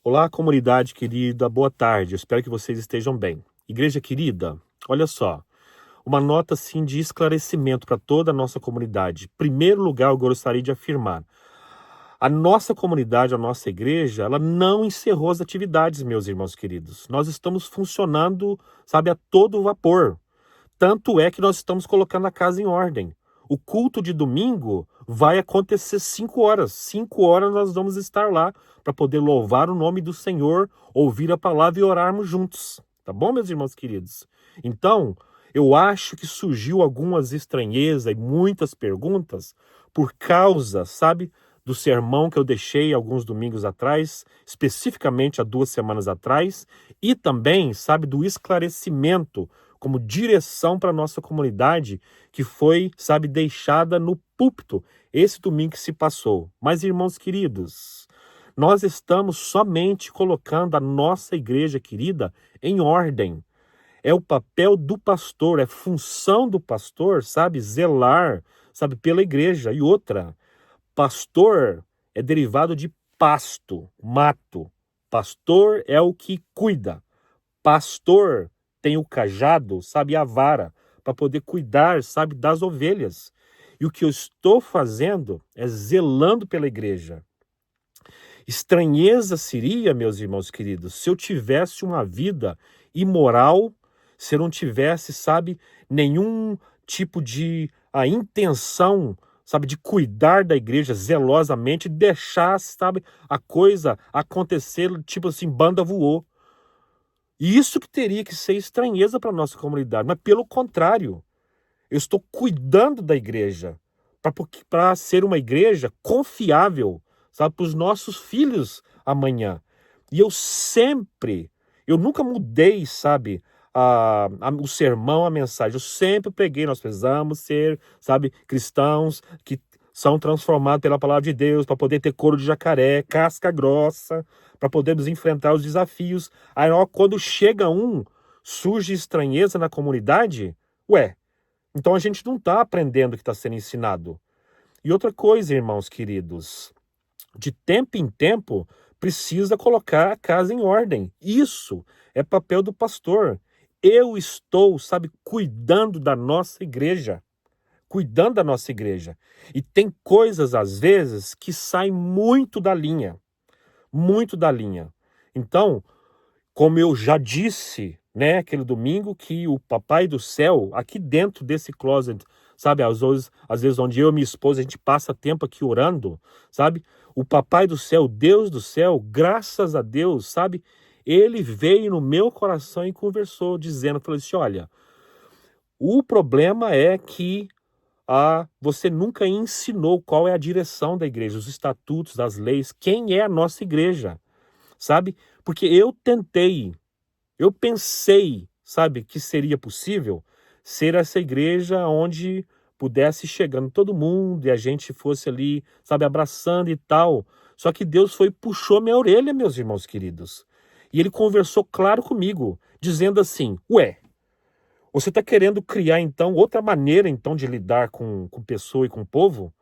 Olá, comunidade querida, boa tarde, eu espero que vocês estejam bem. Igreja querida, olha só, uma nota assim de esclarecimento para toda a nossa comunidade. Em primeiro lugar, eu gostaria de afirmar, a nossa comunidade, a nossa igreja, ela não encerrou as atividades, meus irmãos queridos. Nós estamos funcionando, sabe, a todo vapor. Tanto é que nós estamos colocando a casa em ordem. O culto de domingo vai acontecer 5 horas. 5 horas nós vamos estar lá para poder louvar o nome do Senhor, ouvir a palavra e orarmos juntos. Tá bom, meus irmãos queridos? Então, eu acho que surgiu algumas estranhezas e muitas perguntas por causa, sabe, do sermão que eu deixei alguns domingos atrás, especificamente há 2 semanas atrás, e também, sabe, do esclarecimento como direção para a nossa comunidade, que foi, sabe, deixada no púlpito esse domingo que se passou. Mas, irmãos queridos, nós estamos somente colocando a nossa igreja querida em ordem. É o papel do pastor, é função do pastor, sabe, zelar, sabe, pela igreja. E outra, pastor é derivado de pasto, mato. Pastor é o que cuida. Pastor tem o cajado, sabe, a vara, para poder cuidar, sabe, das ovelhas. E o que eu estou fazendo é zelando pela igreja. Estranheza seria, meus irmãos queridos, se eu tivesse uma vida imoral, se eu não tivesse, sabe, nenhum tipo de intenção, sabe, de cuidar da igreja zelosamente, deixar, sabe, a coisa acontecer, tipo assim, banda voou. E isso que teria que ser estranheza para a nossa comunidade, mas pelo contrário, eu estou cuidando da igreja para ser uma igreja confiável, sabe, para os nossos filhos amanhã. E eu nunca mudei, sabe, o sermão, a mensagem. Eu sempre peguei, nós precisamos ser, sabe, cristãos que são transformados pela palavra de Deus para poder ter couro de jacaré, casca grossa, para podermos enfrentar os desafios. Aí, ó, quando chega surge estranheza na comunidade, ué, então a gente não está aprendendo o que está sendo ensinado. E outra coisa, irmãos queridos, de tempo em tempo, precisa colocar a casa em ordem. Isso é papel do pastor. Eu estou, sabe, cuidando da nossa igreja. Cuidando da nossa igreja. E tem coisas, às vezes, que saem muito da linha. Muito da linha. Então, como eu já disse, né, aquele domingo, que o Papai do Céu, aqui dentro desse closet, sabe, às vezes onde eu e minha esposa, a gente passa tempo aqui orando, sabe, o Papai do Céu, Deus do céu, graças a Deus, sabe, ele veio no meu coração e conversou, dizendo, falou assim, olha, o problema é que você nunca ensinou qual é a direção da igreja, os estatutos, as leis, quem é a nossa igreja, sabe, porque eu pensei, sabe, que seria possível ser essa igreja onde pudesse chegando todo mundo e a gente fosse ali, sabe, abraçando e tal. Só que Deus puxou minha orelha, meus irmãos queridos. E ele conversou claro comigo, dizendo assim, ué, você está querendo criar então outra maneira então de lidar com pessoa e com povo?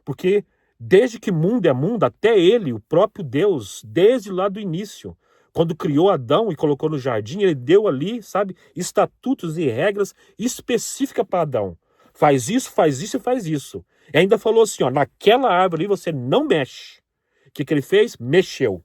Porque desde que mundo é mundo, até ele, o próprio Deus, desde lá do início, quando criou Adão e colocou no jardim, ele deu ali, sabe, estatutos e regras específicas para Adão. Faz isso e faz isso. E ainda falou assim, ó, naquela árvore ali você não mexe. O que ele fez? Mexeu.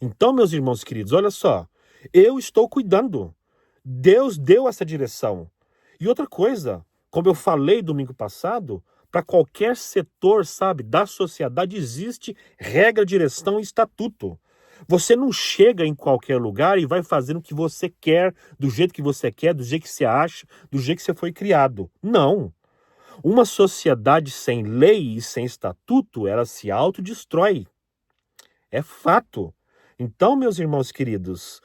Então, meus irmãos queridos, olha só, eu estou cuidando. Deus deu essa direção. E outra coisa, como eu falei domingo passado, para qualquer setor, sabe, da sociedade existe regra, direção e estatuto. Você não chega em qualquer lugar e vai fazendo o que você quer, do jeito que você quer, do jeito que você acha, do jeito que você foi criado. Não. Uma sociedade sem lei e sem estatuto, ela se autodestrói. É fato. Então, meus irmãos queridos,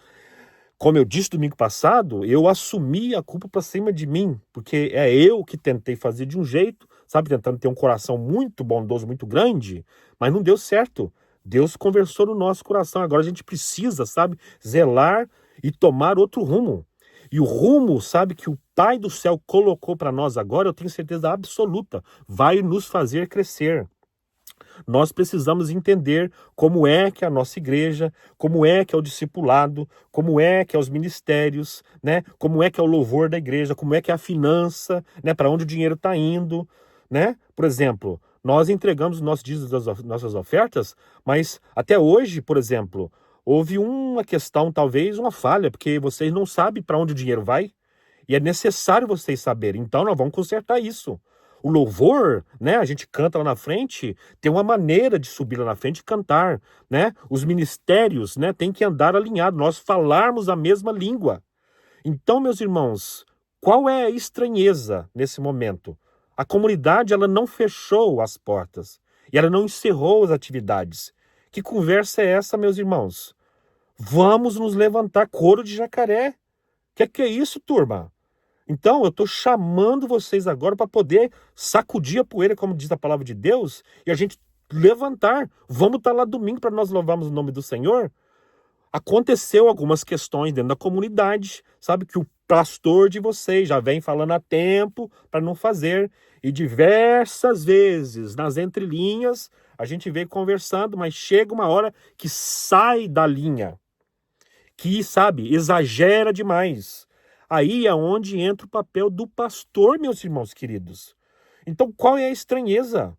como eu disse domingo passado, eu assumi a culpa para cima de mim, porque é eu que tentei fazer de um jeito, sabe, tentando ter um coração muito bondoso, muito grande, mas não deu certo. Deus conversou no nosso coração. Agora a gente precisa, sabe, zelar e tomar outro rumo. E o rumo, sabe, que o Pai do céu colocou para nós agora, eu tenho certeza absoluta, vai nos fazer crescer. nós precisamos entender como é que é a nossa igreja, como é que é o discipulado, como é que é os ministérios, né? Como é que é o louvor da igreja, como é que é a finança, né? Para onde o dinheiro está indo, né? Por exemplo, nós entregamos os nossos dízimos das nossas ofertas, mas até hoje, por exemplo, houve uma questão, talvez uma falha, porque vocês não sabem para onde o dinheiro vai. E é necessário vocês saberem. Então, nós vamos consertar isso. O louvor, né? A gente canta lá na frente, tem uma maneira de subir lá na frente e cantar, né? Os ministérios, né? Tem que andar alinhado, nós falarmos a mesma língua. Então, meus irmãos, qual é a estranheza nesse momento? A comunidade, ela não fechou as portas e ela não encerrou as atividades. Que conversa é essa, meus irmãos? Vamos nos levantar, coro de jacaré. Que é isso, turma? Então, eu estou chamando vocês agora para poder sacudir a poeira, como diz a palavra de Deus, e a gente levantar. Vamos estar lá domingo para nós louvarmos o nome do Senhor. Aconteceu algumas questões dentro da comunidade, sabe, que o pastor de vocês já vem falando há tempo para não fazer, e diversas vezes, nas entrelinhas, a gente vem conversando, mas chega uma hora que sai da linha, que, sabe, exagera demais. Aí é onde entra o papel do pastor, meus irmãos queridos. Então, qual é a estranheza?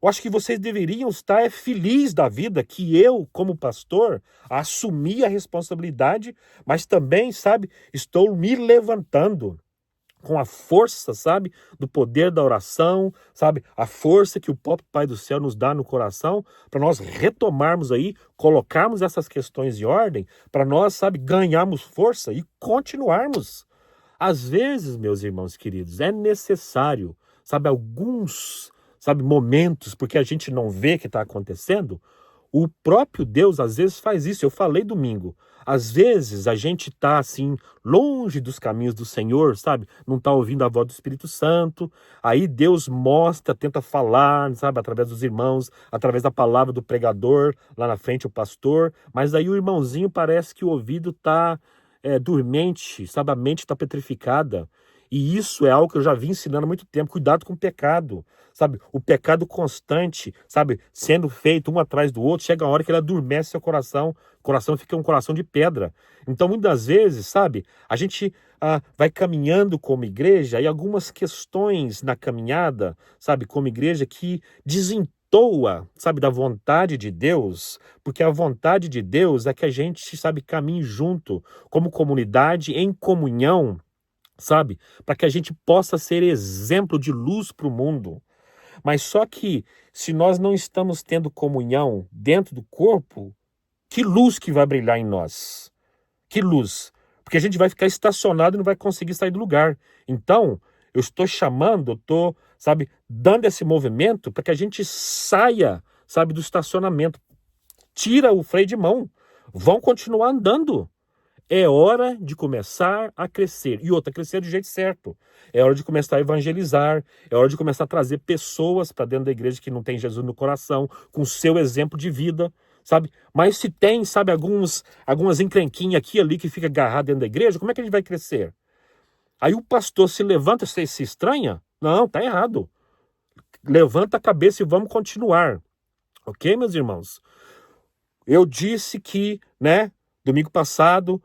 Eu acho que vocês deveriam estar felizes da vida que eu, como pastor, assumi a responsabilidade, mas também, sabe, estou me levantando com a força, sabe, do poder da oração, sabe, a força que o próprio Pai do Céu nos dá no coração, para nós retomarmos aí, colocarmos essas questões em ordem, para nós, sabe, ganharmos força e continuarmos. Às vezes, meus irmãos queridos, é necessário, sabe, alguns, sabe, momentos, porque a gente não vê o que está acontecendo. O próprio Deus às vezes faz isso. Eu falei domingo. Às vezes a gente está assim, longe dos caminhos do Senhor, sabe? Não está ouvindo a voz do Espírito Santo. Aí Deus mostra, tenta falar, sabe? Através dos irmãos, através da palavra do pregador, lá na frente o pastor. Mas aí o irmãozinho parece que o ouvido está dormente, sabe? A mente está petrificada. E isso é algo que eu já vim ensinando há muito tempo. Cuidado com o pecado, sabe? O pecado constante, sabe? Sendo feito um atrás do outro, chega a hora que ele adormece seu coração. O coração fica um coração de pedra. Então, muitas vezes, sabe? A gente vai caminhando como igreja e algumas questões na caminhada, sabe? Como igreja que desentoa, sabe? Da vontade de Deus. Porque a vontade de Deus é que a gente, sabe? Caminhe junto, como comunidade, em comunhão, sabe? Para que a gente possa ser exemplo de luz para o mundo. Mas só que, se nós não estamos tendo comunhão dentro do corpo, que luz que vai brilhar em nós? Que luz? Porque a gente vai ficar estacionado e não vai conseguir sair do lugar. Então, eu estou chamando, eu estou, sabe, dando esse movimento para que a gente saia, sabe, do estacionamento. Tira o freio de mão. Vão continuar andando. É hora de começar a crescer. E outra, crescer do jeito certo. É hora de começar a evangelizar. É hora de começar a trazer pessoas para dentro da igreja que não tem Jesus no coração, com o seu exemplo de vida, sabe? Mas se tem, sabe, algumas encrenquinhas aqui e ali que fica agarrado dentro da igreja, como é que a gente vai crescer? Aí o pastor se levanta, você se estranha? Não, tá errado. Levanta a cabeça e vamos continuar. Ok, meus irmãos? Eu disse que, né, domingo passado,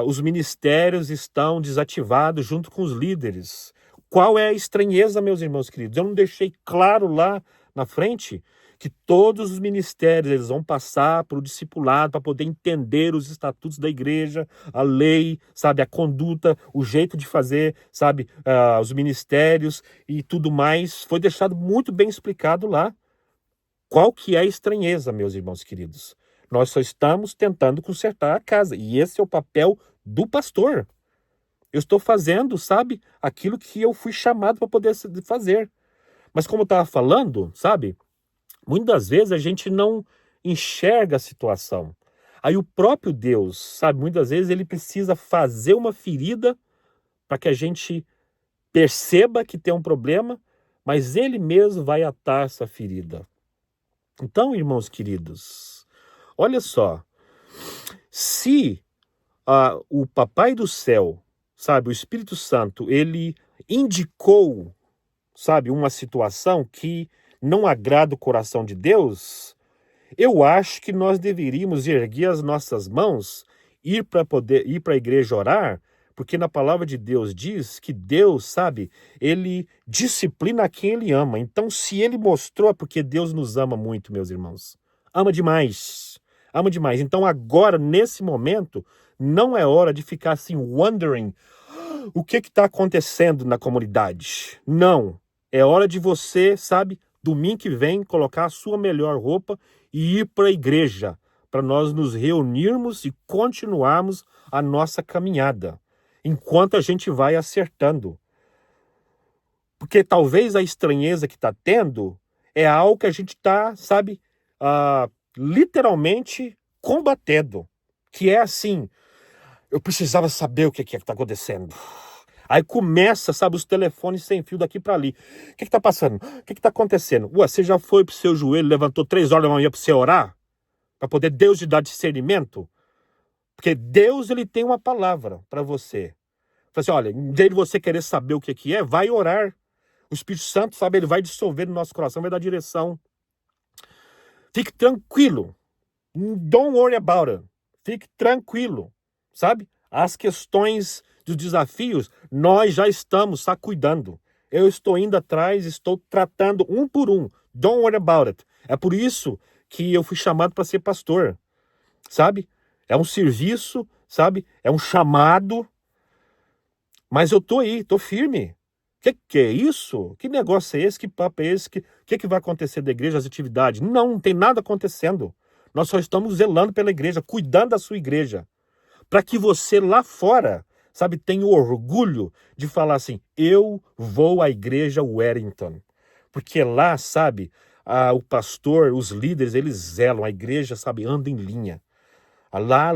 os ministérios estão desativados junto com os líderes. Qual é a estranheza, meus irmãos queridos? Eu não deixei claro lá na frente que todos os ministérios eles vão passar para o discipulado para poder entender os estatutos da igreja, a lei, sabe, a conduta, o jeito de fazer, sabe, os ministérios e tudo mais. Foi deixado muito bem explicado lá. Qual que é a estranheza, meus irmãos queridos? Nós só estamos tentando consertar a casa. E esse é o papel do pastor. Eu estou fazendo, sabe, aquilo que eu fui chamado para poder fazer. Mas como eu estava falando, sabe, muitas vezes a gente não enxerga a situação. Aí o próprio Deus, sabe, muitas vezes ele precisa fazer uma ferida para que a gente perceba que tem um problema, mas ele mesmo vai atar essa ferida. Então, irmãos queridos, olha só, se o Papai do Céu, sabe, o Espírito Santo, ele indicou, sabe, uma situação que não agrada o coração de Deus, eu acho que nós deveríamos erguer as nossas mãos, ir para a igreja orar, porque na palavra de Deus diz que Deus, sabe, ele disciplina quem ele ama. Então, se ele mostrou, é porque Deus nos ama muito, meus irmãos. Ama demais. Ama demais. Então, agora, nesse momento, não é hora de ficar assim, wondering o que está acontecendo na comunidade. Não. É hora de você, sabe, domingo que vem, colocar a sua melhor roupa e ir para a igreja, para nós nos reunirmos e continuarmos a nossa caminhada, enquanto a gente vai acertando. Porque talvez a estranheza que está tendo é algo que a gente está, sabe, literalmente combatendo. Que é assim, eu precisava saber o que está acontecendo. Aí começa, sabe, os telefones sem fio daqui para ali. O que está passando? O que está acontecendo? Ué, você já foi pro seu joelho, levantou 3 horas da manhã para você orar? Para poder Deus te dar discernimento? Porque Deus, ele tem uma palavra para você. Fala assim, olha, em vez de você querer saber o que é, vai orar. O Espírito Santo, sabe, ele vai dissolver no nosso coração, vai dar direção. Fique tranquilo. Don't worry about it. Fique tranquilo, sabe? As questões dos desafios, nós já estamos cuidando. Eu estou indo atrás, estou tratando um por um. Don't worry about it. É por isso que eu fui chamado para ser pastor, sabe? É um serviço, sabe? É um chamado. Mas eu tô aí, tô firme. Que é isso? Que negócio é esse? Que papo é esse? Que vai acontecer da igreja, as atividades? Não tem nada acontecendo. Nós só estamos zelando pela igreja, cuidando da sua igreja. Para que você lá fora, sabe, tenha o orgulho de falar assim, eu vou à igreja Wellington. Porque lá, sabe, o pastor, os líderes, eles zelam, a igreja, sabe, anda em linha. Lá,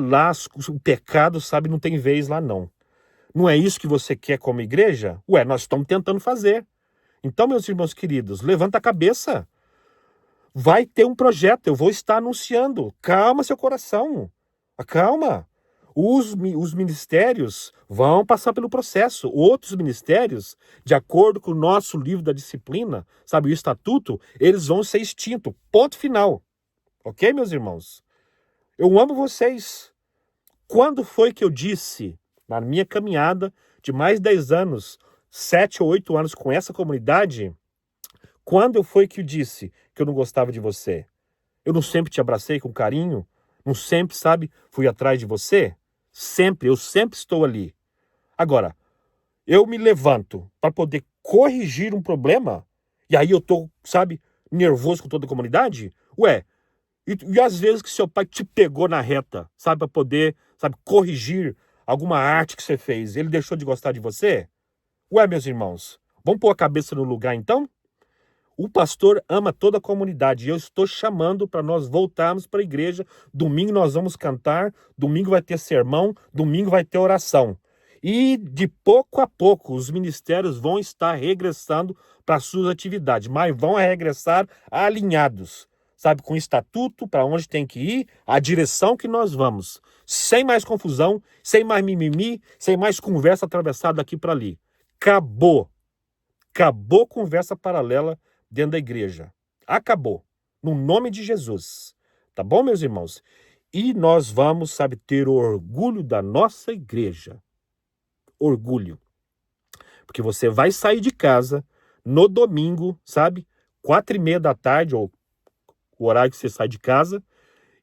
o pecado, sabe, não tem vez lá não. Não é isso que você quer como igreja? Ué, nós estamos tentando fazer. Então, meus irmãos queridos, levanta a cabeça. Vai ter um projeto, eu vou estar anunciando. Calma seu coração. Calma. Os ministérios vão passar pelo processo. Outros ministérios, de acordo com o nosso livro da disciplina, sabe, o estatuto, eles vão ser extintos. Ponto final. Ok, meus irmãos? Eu amo vocês. Quando foi que eu disse, na minha caminhada de mais de 10 anos, 7 ou 8 anos com essa comunidade, quando foi que eu disse que eu não gostava de você? Eu não sempre te abracei com carinho? Não sempre, sabe, fui atrás de você? Sempre, eu sempre estou ali. Agora, eu me levanto para poder corrigir um problema, e aí eu tô, sabe, nervoso com toda a comunidade? Ué, e às vezes que seu pai te pegou na reta, sabe, para poder, sabe, corrigir alguma arte que você fez, ele deixou de gostar de você? Ué, meus irmãos, vamos pôr a cabeça no lugar então? O pastor ama toda a comunidade e eu estou chamando para nós voltarmos para a igreja. Domingo nós vamos cantar, domingo vai ter sermão, domingo vai ter oração. E de pouco a pouco os ministérios vão estar regressando para suas atividades, mas vão regressar alinhados, sabe, com o estatuto, para onde tem que ir, a direção que nós vamos. Sem mais confusão, sem mais mimimi, sem mais conversa atravessada aqui para ali. Acabou. Acabou conversa paralela dentro da igreja. Acabou. No nome de Jesus. Tá bom, meus irmãos? E nós vamos, sabe, ter orgulho da nossa igreja. Orgulho. Porque você vai sair de casa no domingo, sabe? 4:30 da tarde, ou o horário que você sai de casa,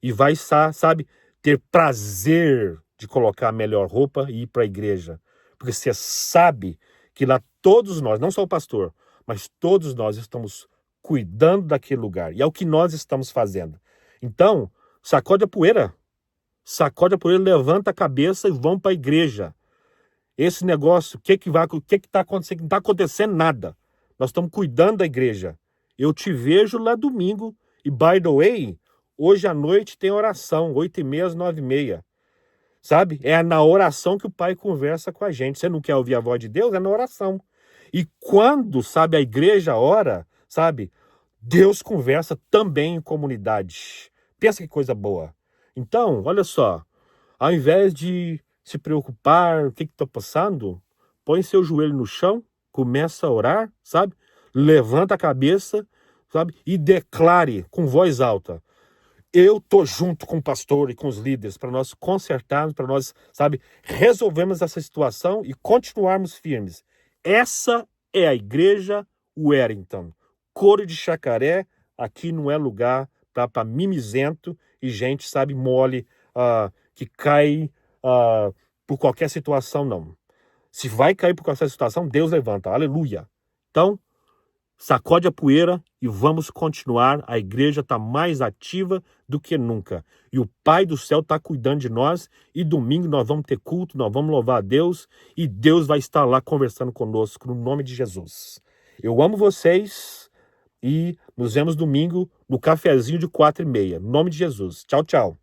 e vai, sabe, ter prazer de colocar a melhor roupa e ir para a igreja. Porque você sabe que lá todos nós, não só o pastor, mas todos nós estamos cuidando daquele lugar. E é o que nós estamos fazendo. Então, sacode a poeira. Sacode a poeira, levanta a cabeça e vão para a igreja. Esse negócio, o que está acontecendo? Não está acontecendo nada. Nós estamos cuidando da igreja. Eu te vejo lá domingo. E, by the way, hoje à noite tem oração, 8:30 às 9:30. Sabe? É na oração que o Pai conversa com a gente. Você não quer ouvir a voz de Deus? É na oração. E quando, sabe, a igreja ora, sabe, Deus conversa também em comunidade. Pensa que coisa boa. Então, olha só, ao invés de se preocupar, o que está passando, põe seu joelho no chão, começa a orar, sabe? Levanta a cabeça, sabe? E declare com voz alta: eu tô junto com o pastor e com os líderes para nós consertarmos, para nós, sabe, resolvermos essa situação e continuarmos firmes. Essa é a igreja Wellington. Couro de Jacaré, aqui não é lugar para mimizento e gente, sabe, mole, que cai por qualquer situação, não. Se vai cair por qualquer situação, Deus levanta. Aleluia. Então, sacode a poeira e vamos continuar. A igreja está mais ativa do que nunca. E o Pai do céu está cuidando de nós. E domingo nós vamos ter culto, nós vamos louvar a Deus. E Deus vai estar lá conversando conosco, no nome de Jesus. Eu amo vocês e nos vemos domingo no cafezinho de 4h30. No nome de Jesus. Tchau, tchau.